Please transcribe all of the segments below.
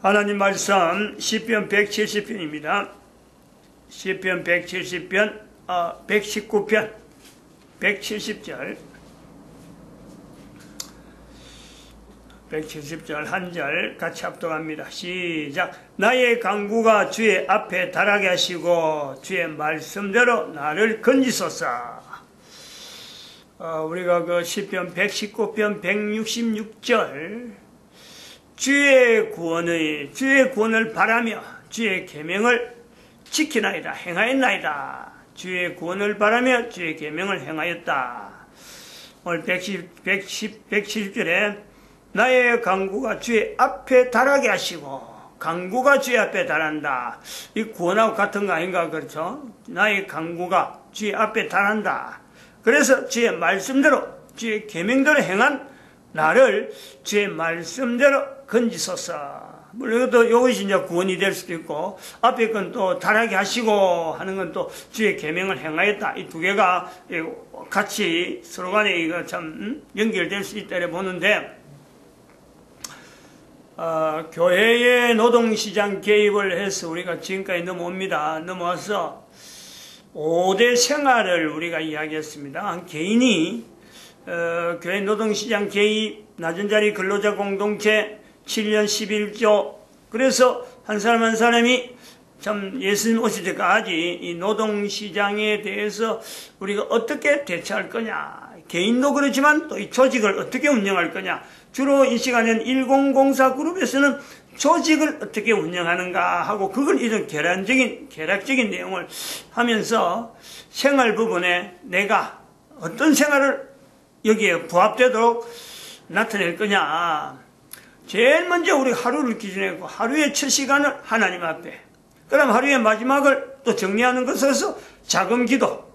하나님 말씀 시편 170편입니다. 시편 170편 119편 170절 170절 한 절 같이 합독합니다. 시작. 나의 강구가 주의 앞에 달하게 하시고 주의 말씀대로 나를 건지소서. 우리가 그 시편 119편 166절 주의 구원을 바라며 주의 계명을 지키나이다 행하였나이다. 주의 구원을 바라며 주의 계명을 행하였다. 오늘 170절에 나의 강구가 주의 앞에 달하게 하시고, 강구가 주의 앞에 달한다. 이 구원하고 같은 거 아닌가, 그렇죠? 나의 강구가 주의 앞에 달한다. 그래서 주의 말씀대로, 주의 계명대로 행한 나를 주의 말씀대로 건지소서. 물론 이것이 이제 구원이 될 수도 있고, 앞에 건 또 달하게 하시고 하는 건 또 주의 계명을 행하였다. 이 두 개가 같이 서로 간에 이거 참 연결될 수 있다 보는데, 교회의 노동시장 개입을 해서 우리가 지금까지 넘어와서 5대 생활을 우리가 이야기했습니다. 한 개인이 교회 노동시장 개입, 낮은 자리 근로자 공동체 7년 11조. 그래서 한 사람 한 사람이 참 예수님 오실 때까지 이 노동시장에 대해서 우리가 어떻게 대처할 거냐. 개인도 그렇지만 또 이 조직을 어떻게 운영할 거냐. 주로 이 시간에는 1004 그룹에서는 조직을 어떻게 운영하는가 하고 그걸 이런 계략적인 내용을 하면서 생활 부분에 내가 어떤 생활을 여기에 부합되도록 나타낼 거냐. 제일 먼저 우리 하루를 기준으로 하루의 첫 시간을 하나님 앞에, 그럼 하루의 마지막을 또 정리하는 것에서 작은 기도,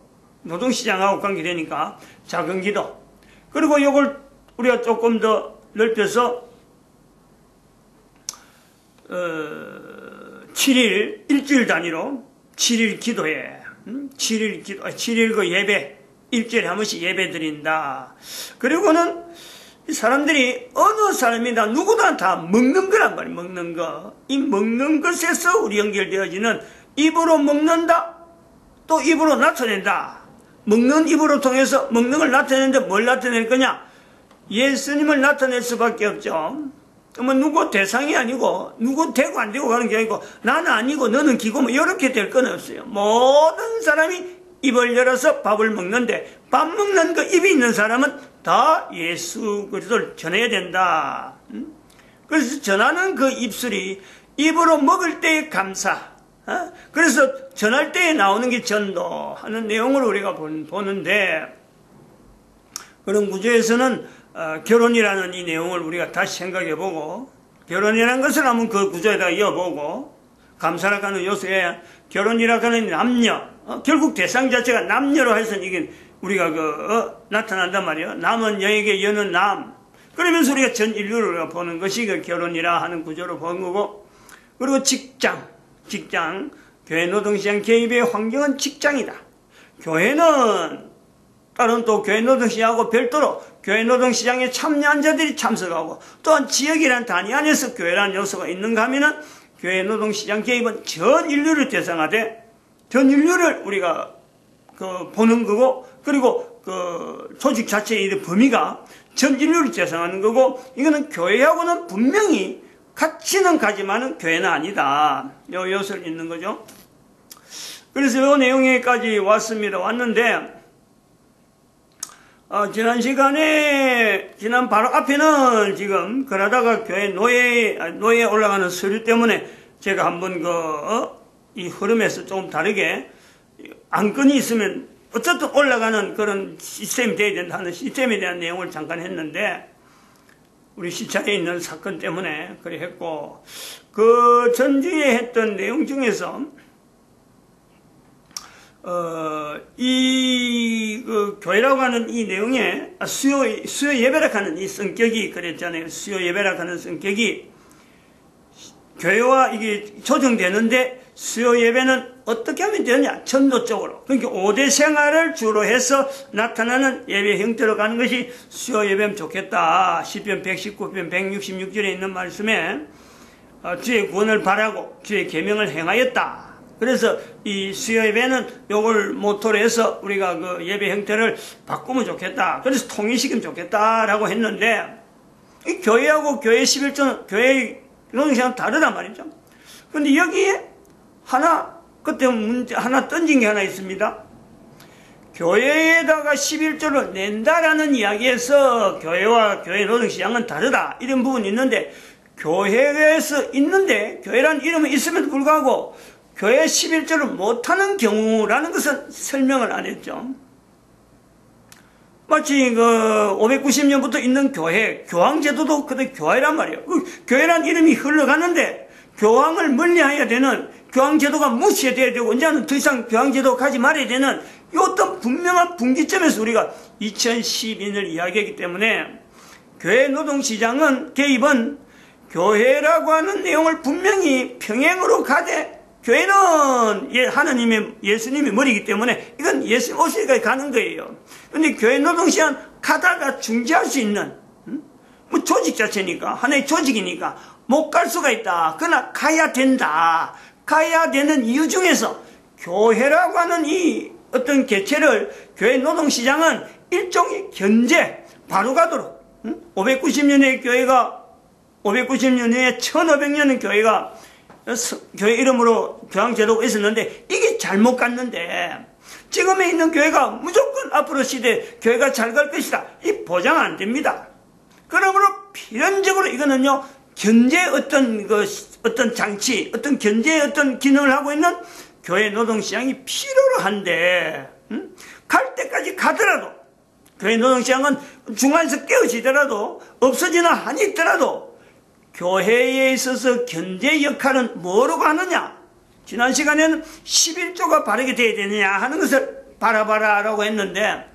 노동시장하고 관계되니까 작은 기도, 그리고 이걸 우리가 조금 더 넓혀서 7일 일주일 단위로 7일 기도에 7일 그 예배, 일주일에 한 번씩 예배 드린다. 그리고는 사람들이 어느 사람이나 누구나 다 먹는 거란 말이에요. 먹는 거. 이 먹는 것에서 우리 연결되어지는 입으로 먹는다, 또 입으로 나타낸다. 먹는 입으로 통해서 먹는 걸 나타내는데 뭘 나타낼 거냐? 예수님을 나타낼 수밖에 없죠. 그러면 누구 대상이 아니고 누구 되고 안 되고 가는 게 아니고 나는 아니고 너는 기고 뭐 이렇게 될 건 없어요. 모든 사람이 입을 열어서 밥을 먹는데 밥 먹는 그 입이 있는 사람은 다 예수 그리스도를 전해야 된다. 그래서 전하는 그 입술이 입으로 먹을 때의 감사, 그래서 전할 때에 나오는 게 전도하는 내용을 우리가 보는데, 그런 구조에서는 결혼이라는 이 내용을 우리가 다시 생각해보고, 결혼이라는 것을 한번 그 구조에다가 이어보고, 감사라고 하는 요소에 결혼이라고 하는 남녀, 결국 대상 자체가 남녀로 해서 이게 우리가 나타난단 말이에요. 남은 여에게 여는 남. 그러면서 우리가 전 인류를 보는 것이 그 결혼이라 하는 구조로 보는 거고, 그리고 직장, 교회 노동시장 개입의 환경은 직장이다. 교회는 다른 또 교회 노동시장하고 별도로 교회 노동시장에 참여한 자들이 참석하고, 또한 지역이라는 단위 안에서 교회라는 요소가 있는가 하면은 교회 노동시장 개입은 전 인류를 대상하되 전 인류를 우리가 보는 거고, 그리고 조직 자체의 범위가 전 인류를 대상하는 거고, 이거는 교회하고는 분명히 같이는 가지만은 교회는 아니다. 요 요소를 있는 거죠. 그래서 요 내용에까지 왔는데, 지난 바로 앞에는 지금, 그러다가 교회 노예에 올라가는 서류 때문에 제가 한번 이 흐름에서 조금 다르게 안건이 있으면 어쨌든 올라가는 그런 시스템이 되어야 된다는 시스템에 대한 내용을 잠깐 했는데, 우리 시차에 있는 사건 때문에 그래 했고, 그 전주에 했던 내용 중에서 교회라고 하는 이 내용에 수요 예배라고 하는 이 성격이 그랬잖아요. 수요 예배라고 하는 성격이 교회와 이게 조정되는데, 수요 예배는 어떻게 하면 되느냐? 전도적으로. 그러니까 5대 생활을 주로 해서 나타나는 예배 형태로 가는 것이 수요 예배면 좋겠다. 시편 119편 166절에 있는 말씀에 주의 구원을 바라고 주의 계명을 행하였다. 그래서 이 수요 예배는 요걸 모토로 해서 우리가 그 예배 형태를 바꾸면 좋겠다. 그래서 통일시키면 좋겠다라고 했는데, 이 교회하고 교회 11조, 교회 노동시간은 다르단 말이죠. 근데 여기에 그때 문제 하나 던진 게 하나 있습니다. 교회에다가 11조를 낸다라는 이야기에서 교회와 교회 노동시장은 다르다. 이런 부분이 있는데, 교회에서 있는데, 교회라는 이름은 있음에도 불구하고, 교회 11조를 못하는 경우라는 것은 설명을 안 했죠. 마치 590년부터 있는 교회, 교황제도도 그때 교회란 말이에요. 교회란 이름이 흘러가는데, 교황을 멀리해야 되는, 교황제도가 무시해야 되고, 이제는 더 이상 교황제도 가지 말아야 되는, 이 어떤 분명한 분기점에서 우리가 2012년을 이야기하기 때문에, 교회 노동시장은 개입은 교회라고 하는 내용을 분명히 평행으로 가되, 교회는 하나님의, 예수님의 머리이기 때문에 이건 예수님 오시기까지 가는 거예요. 그런데 교회 노동시간 가다가 중지할 수 있는, 뭐 조직 자체니까, 하나의 조직이니까 못 갈 수가 있다. 그러나 가야 된다. 가야 되는 이유 중에서 교회라고 하는 이 어떤 개체를 교회 노동시장은 일종의 견제, 바로 가도록, 590년의 교회가, 590년에 1500년의 교회가 교회 이름으로 교황제도가 있었는데 이게 잘못 갔는데 지금에 있는 교회가 무조건 앞으로 시대에 교회가 잘 갈 것이다. 이 보장 안 됩니다. 그러므로 필연적으로 이거는요, 견제의 어떤 장치, 어떤 견제의 어떤 기능을 하고 있는 교회 노동시장이 필요로 한데, 갈 때까지 가더라도, 교회 노동시장은 중간에서 깨어지더라도, 없어지나 한이 있더라도, 교회에 있어서 견제 역할은 뭐로 가느냐? 지난 시간에는 11조가 바르게 돼야 되느냐 하는 것을 바라봐라라고 했는데,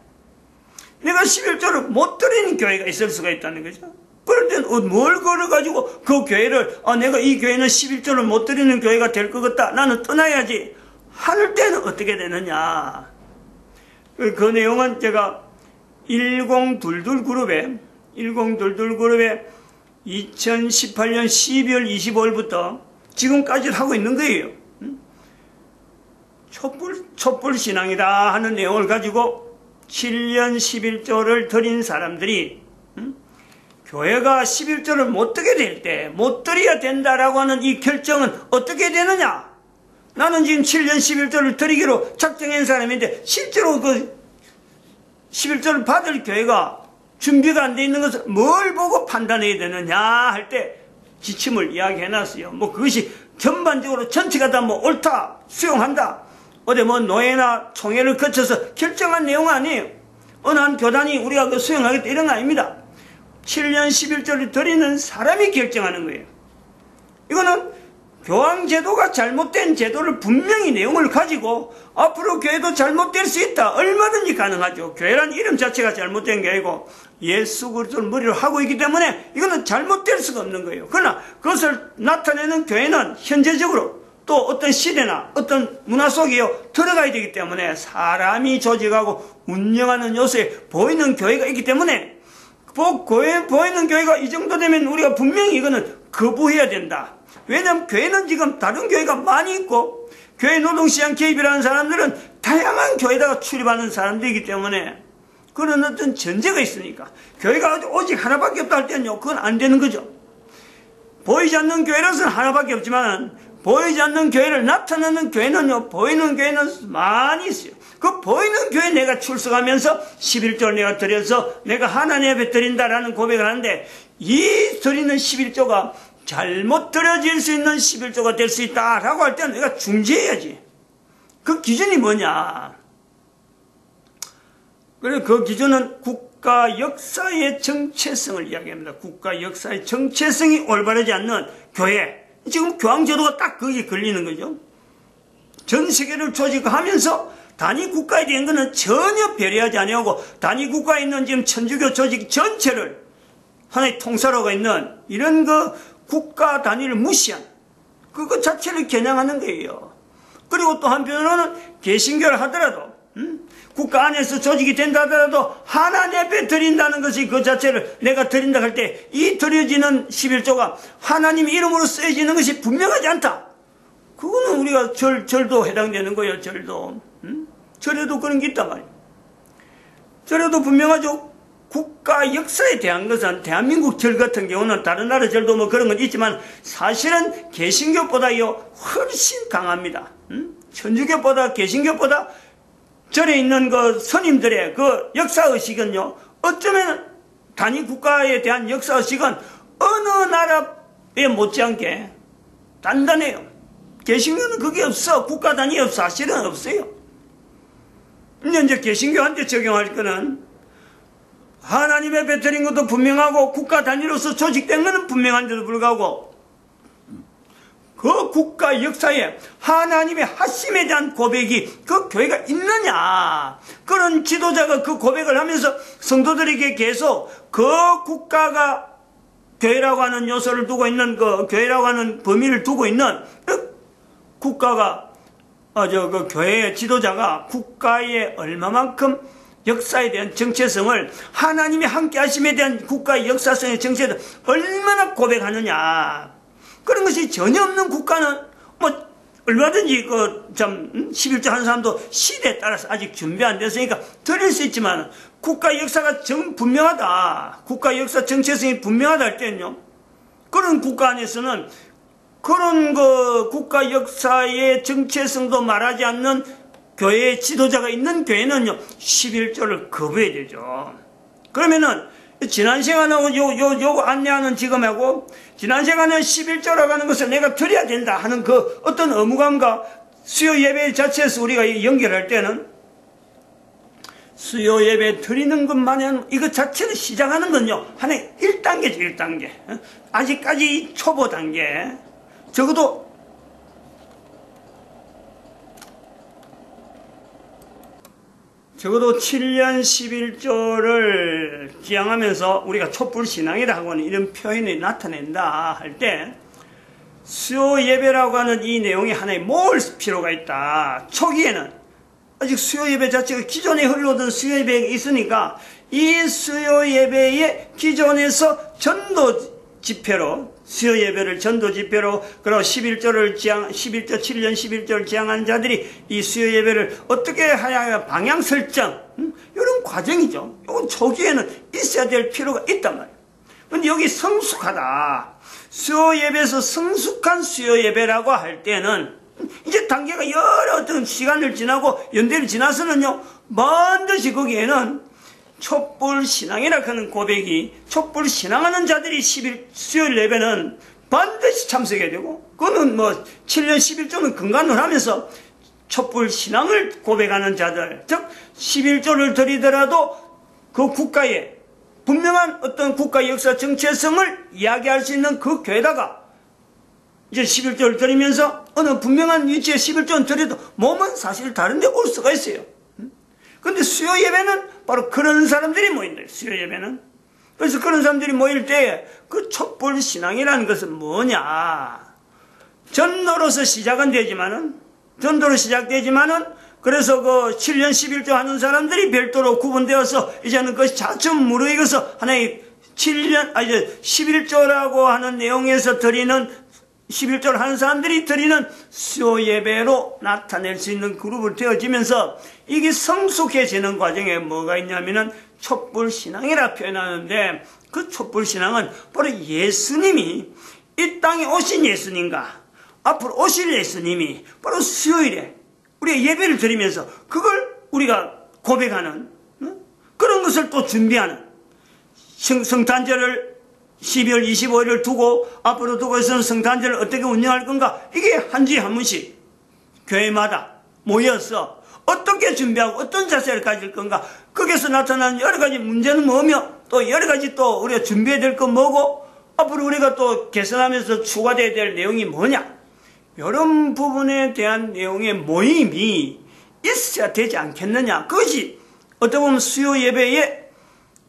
내가 11조를 못 드리는 교회가 있을 수가 있다는 거죠. 그럴 때는 뭘 걸어가지고 그 교회를, 내가 이 교회는 11조를 못 드리는 교회가 될 것 같다. 나는 떠나야지. 할 때는 어떻게 되느냐. 그 내용은 제가 1022 그룹에 2018년 12월 25일부터 지금까지 하고 있는 거예요. 촛불 신앙이다 하는 내용을 가지고 7년 11조를 드린 사람들이 교회가 11조를 못 드게 될 때 못 드려야 된다라고 하는 이 결정은 어떻게 되느냐? 나는 지금 7년 11조를 드리기로 작정한 사람인데 실제로 그 11조를 받을 교회가 준비가 안 돼 있는 것을 뭘 보고 판단해야 되느냐 할 때 지침을 이야기해놨어요. 뭐 그것이 전반적으로 전체가 다 뭐 옳다, 수용한다, 어디 뭐 노예나 총회를 거쳐서 결정한 내용은 아니에요. 어느 한 교단이 우리가 그 수용하겠다 이런 거 아닙니다. 7년 11조를 드리는 사람이 결정하는 거예요. 이거는 교황제도가 잘못된 제도를 분명히 내용을 가지고 앞으로 교회도 잘못될 수 있다. 얼마든지 가능하죠. 교회란 이름 자체가 잘못된 게 아니고 예수 그리스도를 머리로 하고 있기 때문에 이거는 잘못될 수가 없는 거예요. 그러나 그것을 나타내는 교회는 현재적으로 또 어떤 시대나 어떤 문화 속에요 들어가야 되기 때문에 사람이 조직하고 운영하는 요소에 보이는 교회가 있기 때문에 보이는 교회가 이 정도 되면 우리가 분명히 이거는 거부해야 된다. 왜냐하면 교회는 지금 다른 교회가 많이 있고 교회 노동시장 개입이라는 사람들은 다양한 교회에다가 출입하는 사람들이기 때문에 그런 어떤 전제가 있으니까 교회가 오직 하나밖에 없다 할 때는요 그건 안 되는 거죠. 보이지 않는 교회로서는 하나밖에 없지만 보이지 않는 교회를 나타내는 교회는요 보이는 교회는 많이 있어요. 그 보이는 교회 내가 출석하면서 11조를 내가 드려서 내가 하나님 앞에 드린다라는 고백을 하는데 이 드리는 11조가 잘못 드려질 수 있는 11조가 될 수 있다라고 할 때는 내가 중지해야지. 그 기준이 뭐냐? 그래서 그 기준은 국가 역사의 정체성을 이야기합니다. 국가 역사의 정체성이 올바르지 않는 교회. 지금 교황제도가 딱 거기에 걸리는 거죠. 전 세계를 조직하면서 단위 국가에 대한 것은 전혀 배려하지 아니하고 단위 국가에 있는 지금 천주교 조직 전체를 하나의 통사로가 있는 이런 그 국가 단위를 무시한 그것 자체를 겨냥하는 거예요. 그리고 또 한편으로는 개신교를 하더라도 국가 안에서 조직이 된다 하더라도 하나님 앞에 드린다는 것이 그 자체를 내가 드린다 할 때 이 드려지는 11조가 하나님 이름으로 쓰여지는 것이 분명하지 않다. 그거는 우리가 절도 해당되는 거예요. 절도. 절에도 그런 게 있단 말이에요. 절에도 분명하죠. 국가 역사에 대한 것은 대한민국 절 같은 경우는 다른 나라 절도 뭐 그런 건 있지만 사실은 개신교보다요 훨씬 강합니다. 천주교보다 개신교보다 절에 있는 그 스님들의 그 역사의식은요 어쩌면 단위 국가에 대한 역사의식은 어느 나라에 못지않게 단단해요. 개신교는 그게 없어. 국가 단위 없어. 사실은 없어요. 이제 개신교한테 적용할 거는 하나님의 베트린 것도 분명하고 국가 단위로서 조직된 것은 분명한데도 불구하고 그 국가 역사에 하나님의 하심에 대한 고백이 그 교회가 있느냐, 그런 지도자가 그 고백을 하면서 성도들에게 계속 그 국가가 교회라고 하는 요소를 두고 있는 그 교회라고 하는 범위를 두고 있는 그 국가가 그 교회의 지도자가 국가의 얼마만큼 역사에 대한 정체성을 하나님의 함께 하심에 대한 국가의 역사성의 정체를 얼마나 고백하느냐, 그런 것이 전혀 없는 국가는 뭐 얼마든지 그 참 11조 하는 사람도 시대에 따라서 아직 준비 안 됐으니까 드릴 수 있지만 국가 역사가 분명하다, 국가 역사 정체성이 분명하다 할 때는요, 그런 국가 안에서는 그런 그 국가 역사의 정체성도 말하지 않는 교회의 지도자가 있는 교회는요 11조를 거부해야 되죠. 그러면은 지난 시간에 요거 안내하는 지금하고 지난 시간에 11조라고 하는 것을 내가 드려야 된다 하는 그 어떤 의무감과 수요 예배 자체에서 우리가 연결할 때는 수요 예배 드리는 것만은 이것 자체를 시작하는 건요 하나의 1단계죠. 1단계. 아직까지 초보 단계. 적어도 적어도 7년 11조를 지향하면서 우리가 촛불신앙이라 하고는 이런 표현이 나타낸다 할 때 수요 예배라고 하는 이 내용이 하나의 모을 필요가 있다. 초기에는 아직 수요 예배 자체가 기존에 흘러오던 수요 예배가 있으니까 이 수요 예배의 기존에서 전도 집회로 수요 예배를 전도 집회로 그리고 11조 7년 11조를 지향한 자들이 이 수요 예배를 어떻게 하야 방향 설정 이런 과정이죠. 이건 초기에는 있어야 될 필요가 있단 말이에요. 근데 여기 성숙하다, 수요 예배에서 성숙한 수요 예배라고 할 때는 이제 단계가 여러 어떤 시간을 지나고 연대를 지나서는요 반드시 거기에는 촛불신앙이라 하는 고백이, 촛불신앙하는 자들이 수요 예배는 반드시 참석해야 되고, 그거는 뭐 7년 11조는 근간을 하면서 촛불신앙을 고백하는 자들, 즉 11조를 드리더라도 그 국가에 분명한 어떤 국가 역사 정체성을 이야기할 수 있는 그 교회다가 이제 11조를 드리면서 어느 분명한 위치에 11조는 드려도 몸은 사실 다른 데 올 수가 있어요. 근데 수요 예배는 바로 그런 사람들이 모인다. 수요 예배는. 그래서 그런 사람들이 모일 때 그 촛불 신앙이라는 것은 뭐냐. 전도로서 시작은 되지만은, 전도로 시작되지만은, 그래서 그 7년 11조 하는 사람들이 별도로 구분되어서 이제는 그것이 차츰 무르익어서 하나의 11조라고 하는 내용에서 드리는 11조를 하는 사람들이 드리는 수요 예배로 나타낼 수 있는 그룹을 되어지면서 이게 성숙해지는 과정에 뭐가 있냐면은 촛불신앙이라 표현하는데 그 촛불신앙은 바로 예수님이 이 땅에 오신 예수님과 앞으로 오실 예수님이 바로 수요일에 우리가 예배를 드리면서 그걸 우리가 고백하는 그런 것을 또 준비하는 성탄절을 12월 25일을 두고 앞으로 두고 있어서 성탄절을 어떻게 운영할 건가, 이게 한 주에 한 번씩 교회마다 모여서 어떻게 준비하고 어떤 자세를 가질 건가, 거기서 나타나는 여러 가지 문제는 뭐며 또 여러 가지 또 우리가 준비해야 될 건 뭐고 앞으로 우리가 또 개선하면서 추가되어야 될 내용이 뭐냐, 이런 부분에 대한 내용의 모임이 있어야 되지 않겠느냐. 그것이 어떻게 보면 수요 예배의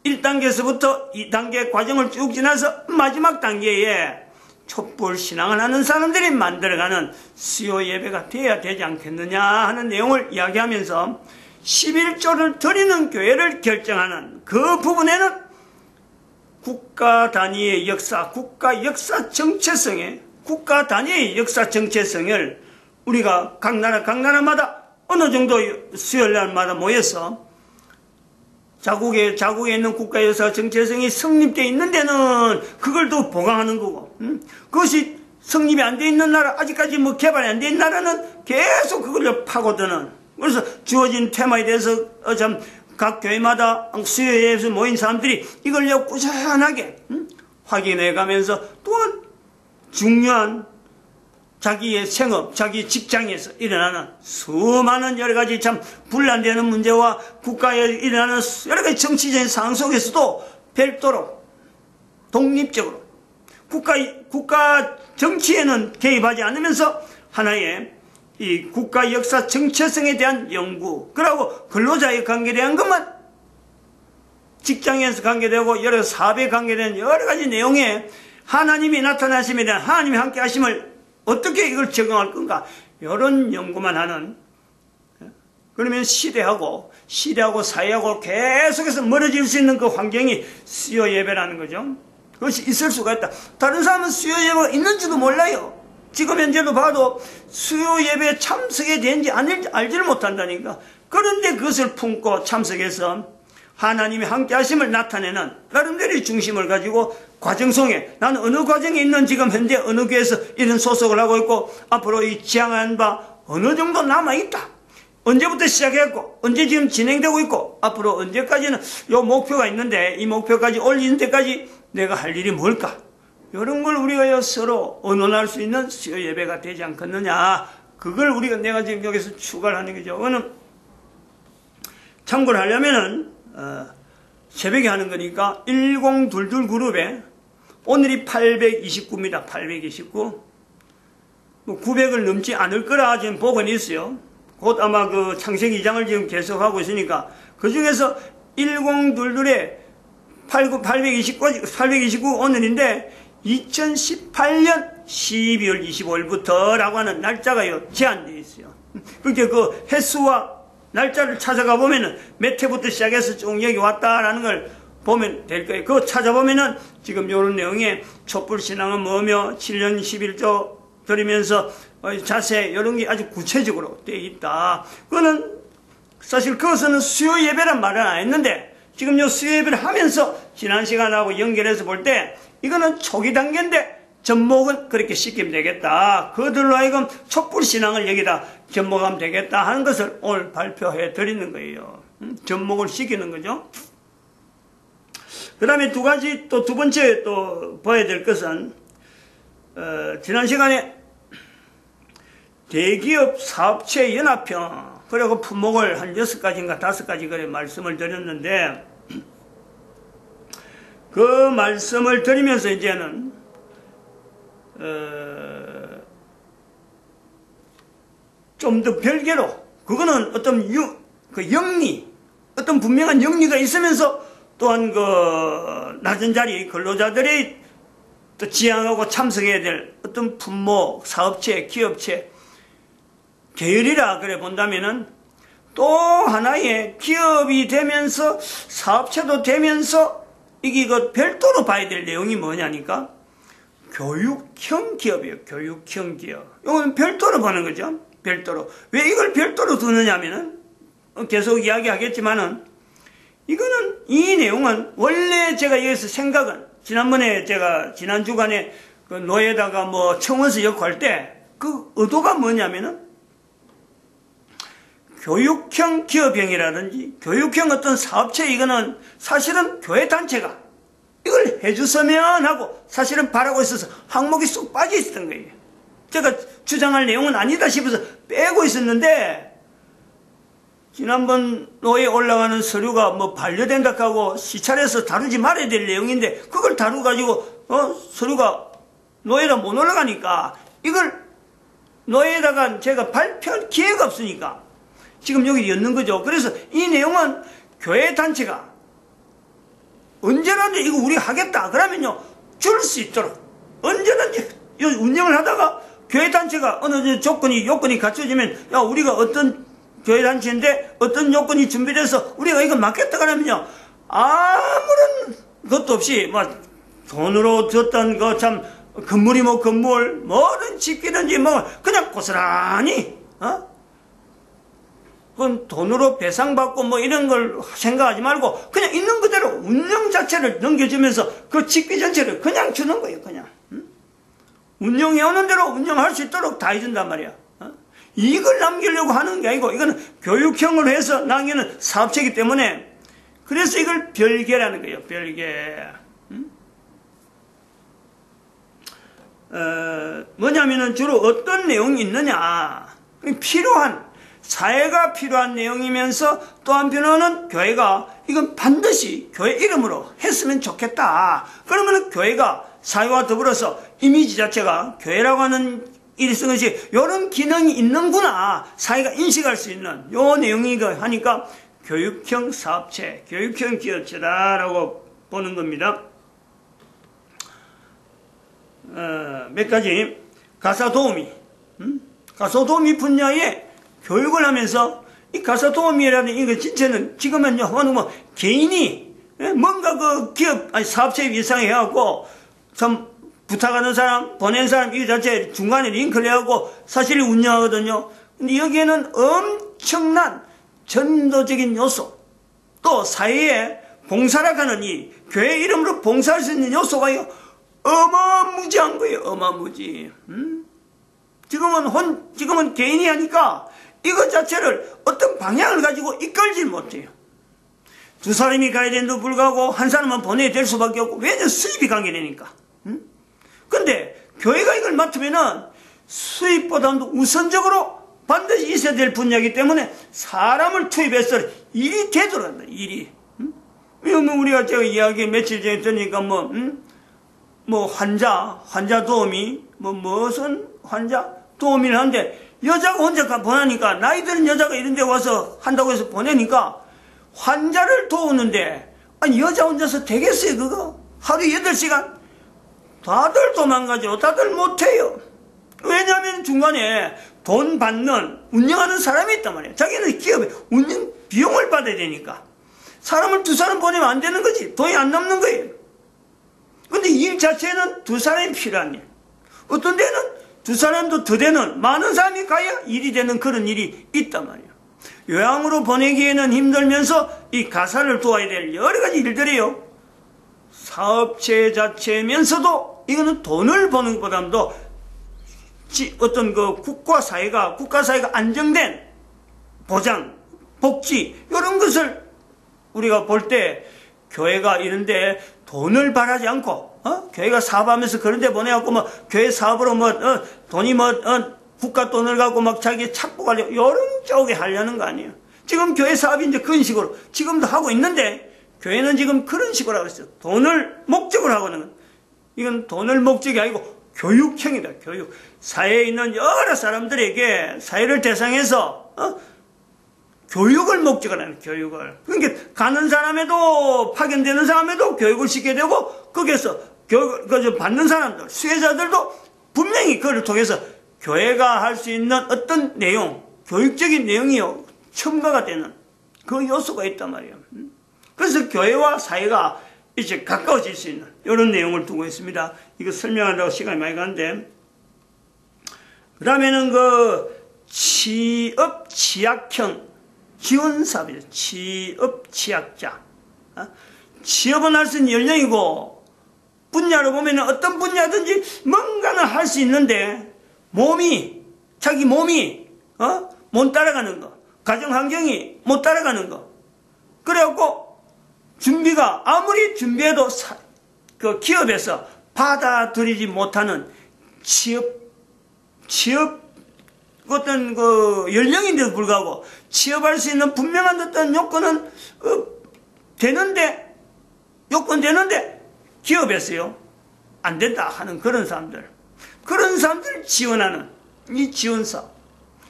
1단계에서부터 2단계 과정을 쭉 지나서 마지막 단계에 촛불 신앙을 하는 사람들이 만들어가는 수요 예배가 되어야 되지 않겠느냐 하는 내용을 이야기하면서 11조를 드리는 교회를 결정하는 그 부분에는 국가 단위의 역사, 국가 역사 정체성에, 국가 단위의 역사 정체성을 우리가 각 나라마다 어느 정도 수요일날마다 모여서 자국에 있는 국가 역사 정체성이 성립되어 있는 데는 그걸 또 보강하는 거고, 그것이 성립이 안 돼 있는 나라, 아직까지 뭐 개발이 안 돼 있는 나라는 계속 그걸 파고드는. 그래서 주어진 테마에 대해서 각 교회마다 수요예에서 모인 사람들이 이걸 꾸준하게 확인해 가면서 또한 중요한 자기의 생업, 자기 직장에서 일어나는 수많은 여러 가지 참 분란되는 문제와 국가에 일어나는 여러 가지 정치적인 상황 속에서도 별도로 독립적으로 국가 정치에는 개입하지 않으면서 하나의 이 국가 역사 정체성에 대한 연구, 그리고 근로자의 관계에 대한 것만 직장에서 관계되고 여러 사업에 관계된 여러 가지 내용에 하나님이 나타나심에 대한 하나님이 함께 하심을 어떻게 이걸 적용할 건가, 이런 연구만 하는, 그러면 시대하고 사회하고 계속해서 멀어질 수 있는 그 환경이 수요 예배라는 거죠. 그것이 있을 수가 있다. 다른 사람은 수요 예배가 있는지도 몰라요. 지금 현재도 봐도 수요 예배에 참석이 되는지 알지를 못한다니까. 그런데 그것을 품고 참석해서 하나님이 함께 하심을 나타내는 나름대로의 중심을 가지고 과정 속에 나는 어느 과정에 있는 지금 현재 어느 교회에서 이런 소속을 하고 있고 앞으로 이 지향한 바 어느 정도 남아있다. 언제부터 시작했고 언제 지금 진행되고 있고 앞으로 언제까지는 요 목표가 있는데 이 목표까지 올리는 데까지 내가 할 일이 뭘까? 이런 걸 우리가 서로 의논할 수 있는 수요 예배가 되지 않겠느냐. 그걸 내가 지금 여기서 추가를 하는 거죠. 그거는 참고를 하려면은 새벽에 하는 거니까 1022 그룹에 오늘이 829입니다. 829. 뭐 900을 넘지 않을 거라 지금 보고는 있어요. 곧 아마 그 창세기 2장을 지금 계속하고 있으니까 그 중에서 1022에 829 오늘인데 2018년 12월 25일부터라고 하는 날짜가 제한되어 있어요. 그렇게 그 횟수와 날짜를 찾아가 보면은 몇 회부터 시작해서 쭉 여기 왔다라는 걸 보면 될 거예요. 그거 찾아보면은 지금 이런 내용에 촛불신앙은 뭐며 7년 11조 드리면서 자세 이런 게 아주 구체적으로 되어 있다. 그거는 사실 그것은 수요 예배란 말은 안 했는데 지금 요 수요 예배를 하면서 지난 시간하고 연결해서 볼 때 이거는 초기 단계인데 접목은 그렇게 시키면 되겠다. 그들로 하여금 촛불신앙을 여기다 접목하면 되겠다 하는 것을 오늘 발표해 드리는 거예요. 접목을 시키는 거죠. 그 다음에 두 번째 또 봐야 될 것은 지난 시간에 대기업 사업체 연합형 그리고 품목을 한 6가지인가 5가지 그래 말씀을 드렸는데 그 말씀을 드리면서 이제는 좀 더 별개로 그거는 어떤 영리 어떤 분명한 영리가 있으면서 또한 그 낮은 자리 근로자들이 또 지향하고 참석해야 될 어떤 품목, 사업체, 기업체, 계열이라 그래 본다면은 또 하나의 기업이 되면서 사업체도 되면서 이게 별도로 봐야 될 내용이 뭐냐니까 교육형 기업이에요. 교육형 기업. 이건 별도로 보는 거죠. 별도로. 왜 이걸 별도로 두느냐면은 계속 이야기하겠지만은 이거는 이 내용은 원래 제가 여기서 생각은 지난번에 제가 지난 주간에 그 노예다가 뭐 청원서 역할 때 그 의도가 뭐냐면은 교육형 기업형이라든지 교육형 어떤 사업체 이거는 사실은 교회 단체가 이걸 해줬으면 하고 사실은 바라고 있어서 항목이 쏙 빠져 있었던 거예요. 제가 주장할 내용은 아니다 싶어서 빼고 있었는데 지난번 노예 올라가는 서류가 뭐 반려된다 하고 시찰해서 다루지 말아야 될 내용인데 그걸 다루가지고 서류가 노예가 못 올라가니까 이걸 노예에다가 제가 발표할 기회가 없으니까 지금 여기 였는 거죠. 그래서 이 내용은 교회 단체가 언제든지 이거 우리 하겠다 그러면요 줄 수 있도록 언제든지 운영을 하다가 교회 단체가 어느 요건이 갖춰지면 야 우리가 어떤 교회단체인데 어떤 요건이 준비돼서 우리가 이거 맡겠다 그러면요, 아무런 것도 없이 막 돈으로 줬던 거 참 건물이 뭐 건물 뭐든 집기든지 뭐 그냥 고스란히 그건 돈으로 배상받고 뭐 이런 걸 생각하지 말고 그냥 있는 그대로 운영 자체를 넘겨주면서 그 집기 전체를 그냥 주는 거예요. 그냥 운영해오는 대로 운영할 수 있도록 다 해준단 말이야. 이걸 남기려고 하는 게 아니고 이거는 교육형으로 해서 남기는 사업체이기 때문에 그래서 이걸 별개라는 거예요. 별개. 뭐냐면은 주로 어떤 내용이 있느냐, 사회가 필요한 내용이면서 또 한편으로는 교회가 이건 반드시 교회 이름으로 했으면 좋겠다. 그러면은 교회가 사회와 더불어서 이미지 자체가 교회라고 하는 일성것이 이런 기능이 있는구나 사회가 인식할 수 있는 요 내용이 하니까 교육형 사업체, 교육형 기업체다라고 보는 겁니다. 몇 가지 가사도우미, 가사도우미 분야에 교육을 하면서 이 가사도우미라는 이거 진짜는 지금은요 뭐 개인이 뭔가 그 기업 사업체 위상에 해갖고 참 부탁하는 사람, 보낸 사람 이 자체 중간에 링크를 해갖고 사실 운영하거든요. 근데 여기에는 엄청난 전도적인 요소, 또 사회에 봉사라고 이 교회 이름으로 봉사할 수 있는 요소가 어마무지한 거예요. 어마무지. 지금은 개인이 하니까 이것 자체를 어떤 방향을 가지고 이끌지 못해요. 두 사람이 가야 되는데도 불구하고 한 사람만 보내야 될 수밖에 없고, 왜냐면 수입이 관계되니까. 근데 교회가 이걸 맡으면은 수입보다도 우선적으로 반드시 있어야 될 분야이기 때문에 사람을 투입해서 일이 되도록 한다. 일이. 우리가 제가 이야기 며칠 전에 들으니까 뭐 환자 도우미, 무슨 환자 도우미를 하는데 여자가 혼자 보내니까 나이 드는 여자가 이런 데 와서 한다고 해서 보내니까 환자를 도우는데 아니 여자 혼자서 되겠어요 그거? 하루에 8시간? 다들 도망가죠. 다들 못해요. 왜냐하면 중간에 돈 받는 운영하는 사람이 있단 말이에요. 자기는 기업에 운영 비용을 받아야 되니까 사람을 두 사람 보내면 안 되는 거지. 돈이 안 남는 거예요. 근데 일 자체는 두 사람이 필요한 일. 어떤 데는 두 사람도 더 되는 많은 사람이 가야 일이 되는 그런 일이 있단 말이에요. 요양으로 보내기에는 힘들면서 이 가사를 도와야 될 여러 가지 일들이요. 사업체 자체면서도 이거는 돈을 버는 것보다도 어떤 그 국가 사회가 안정된 보장, 복지 이런 것을 우리가 볼 때 교회가 이런데 돈을 바라지 않고 교회가 사업하면서 그런 데 보내갖고 뭐 교회 사업으로 돈이 국가 돈을 갖고 막 자기 착복하려고 이런 쪽에 하려는 거 아니에요. 지금 교회 사업이 이제 그런 식으로 지금도 하고 있는데 교회는 지금 그런 식으로 하고 있어요. 돈을 목적으로 하고 있는 건. 이건 돈을 목적이 아니고 교육형이다. 교육. 사회에 있는 여러 사람들에게 사회를 대상해서 교육을 목적으로 하는 교육을. 그러니까 가는 사람에도 파견되는 사람에도 교육을 시켜야 되고 거기에서 교육을 받는 사람들, 수혜자들도 분명히 그걸 통해서 교회가 할 수 있는 어떤 내용, 교육적인 내용이요 첨가가 되는 그 요소가 있단 말이에요. 그래서 교회와 사회가 이제 가까워질 수 있는 이런 내용을 두고 있습니다. 이거 설명한다고 시간이 많이 가는데, 그러면은 그 취업 취약형 지원 사업이죠. 취업 취약자. 취업은 할 수 있는 연령이고 분야로 보면은 어떤 분야든지 뭔가는 할 수 있는데 자기 몸이 못 따라가는 거, 가정 환경이 못 따라가는 거. 그래갖고 준비가 아무리 준비해도 그 기업에서 받아들이지 못하는 취업 어떤 그 연령인데도 불구하고 취업할 수 있는 분명한 어떤 요건은 되는데 기업에서요 안 된다 하는 그런 사람들 지원하는 이 지원사업,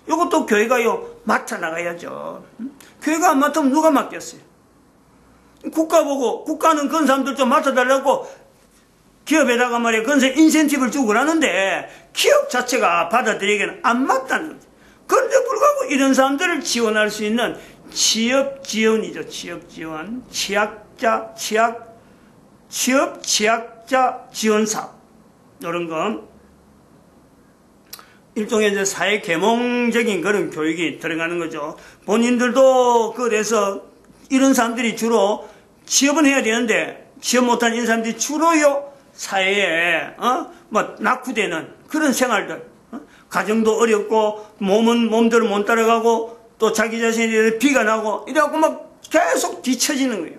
요것도 교회가요 맡아 나가야죠. 교회가 안 맡으면 누가 맡겠어요? 국가는 그런 사람들 좀 맡아달라고 기업에다가 말이야 그런 인센티브를 주고 그러는데 기업 자체가 받아들이기에는 안 맞다는 거죠. 그런데 불구하고 이런 사람들을 지원할 수 있는 취업 지원이죠. 취업 지원. 취업 취약자 지원 사업. 이런 거. 일종의 이제 사회 계몽적인 그런 교육이 들어가는 거죠. 본인들도 그래서 이런 사람들이 주로 취업은 해야 되는데 취업 못한 이런 사람들이 주로요 사회에 낙후되는 그런 생활들, 가정도 어렵고 몸대로 못 따라가고 또 자기 자신에 대해서 비가 나고 이래갖고 막 계속 뒤처지는 거예요.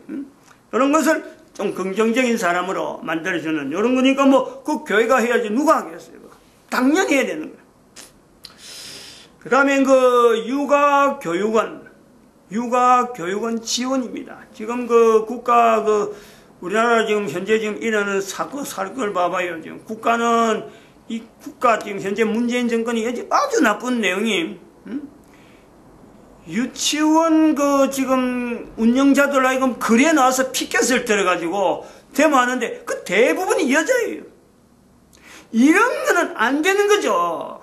이런 것을 좀 긍정적인 사람으로 만들어주는 이런 거니까 뭐 그 교회가 해야지 누가 하겠어요. 당연히 해야 되는 거예요. 그 다음에 그 육아교육원 지원입니다. 지금 그 국가 우리나라 지금 현재 지금 일어나는 사건을 봐봐요. 지금 국가 지금 현재 문재인 정권이 아주 나쁜 내용이, 유치원 지금 운영자들 하여금 글에 나와서 피켓을 들어가지고 데모하는데 그 대부분이 여자예요. 이런 거는 안 되는 거죠.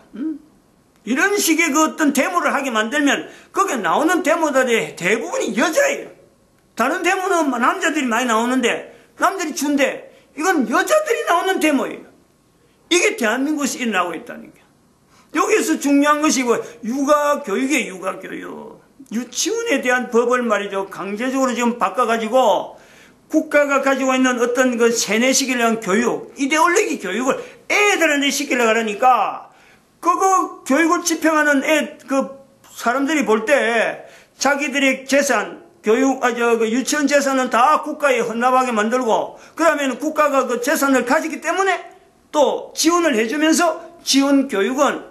이런 식의 어떤 데모를 하게 만들면 거기에 나오는 데모들의 대부분이 여자예요. 다른 데모는 남자들이 많이 나오는데 남들이 준대. 이건 여자들이 나오는 데모예요. 이게 대한민국에서 일어나고 있다는 게. 여기서 중요한 것이 육아교육이에요. 육아교육. 유치원에 대한 법을 말이죠. 강제적으로 지금 바꿔가지고 국가가 가지고 있는 어떤 그 세뇌시키려고 하는 교육, 이데올로기 교육을 애들한테 시키려고 하니까 그거 교육을 집행하는 사람들이 볼 때 자기들의 재산, 유치원 재산은 다 국가에 헌납하게 만들고, 그 다음에는 국가가 그 재산을 가지기 때문에 또 지원을 해주면서 지원 교육은,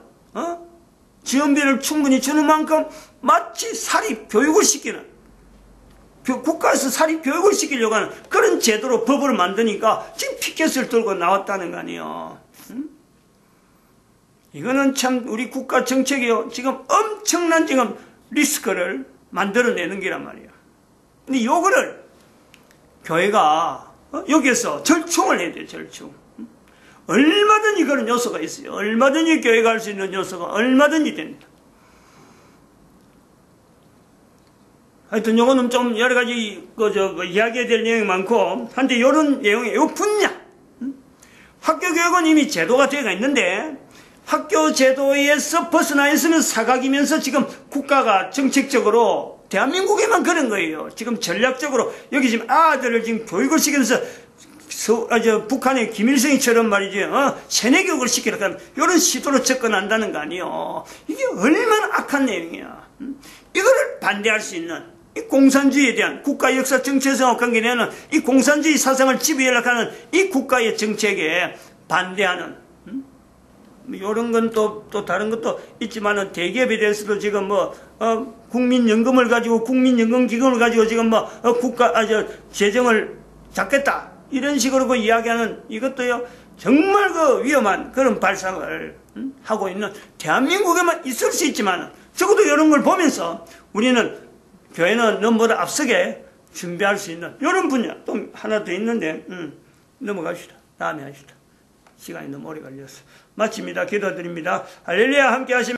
지원비를 충분히 주는 만큼 마치 사립교육을 시키는, 국가에서 사립교육을 시키려고 하는 그런 제도로 법을 만드니까 지금 피켓을 들고 나왔다는 거 아니에요. 이거는 참 우리 국가 정책이요. 지금 엄청난 지금 리스크를 만들어내는 게란 말이에요. 근데 요거를 교회가 여기에서 절충을 해야 돼요. 절충. 얼마든지 그런 요소가 있어요. 얼마든지 교회가 할 수 있는 요소가 얼마든지 됩니다. 하여튼 요거는 좀 여러 가지 이야기해야 될 내용이 많고, 한데 요런 내용이 요 분야. 학교 교육은 이미 제도가 되어 있는데 학교 제도에서 벗어나 있으면 사각이면서 지금 국가가 정책적으로 대한민국에만 그런 거예요. 지금 전략적으로 여기 지금 아들을 지금 교육을 시키면서 북한의 김일성이처럼 말이죠. 세뇌교육을 시키려고 하는 이런 시도로 접근한다는 거 아니에요. 이게 얼마나 악한 내용이야. 이거를 반대할 수 있는 이 공산주의에 대한 국가 역사 정체성과 관계되는 이 공산주의 사상을 지배하려고 하는 이 국가의 정책에 반대하는 이런 건 또 다른 것도 있지만은 대기업에 대해서도 지금 국민연금을 가지고 국민연금기금을 가지고 지금 재정을 잡겠다 이런 식으로 이야기하는 이것도요 정말 위험한 그런 발상을 하고 있는 대한민국에만 있을 수 있지만 적어도 이런 걸 보면서 우리는 교회는 너무보다 앞서게 준비할 수 있는 이런 분야 또 하나 더 있는데 넘어갑시다. 다음에 합시다. 시간이 너무 오래 걸렸어. 마칩니다. 기도드립니다. 할렐루야 함께 하시면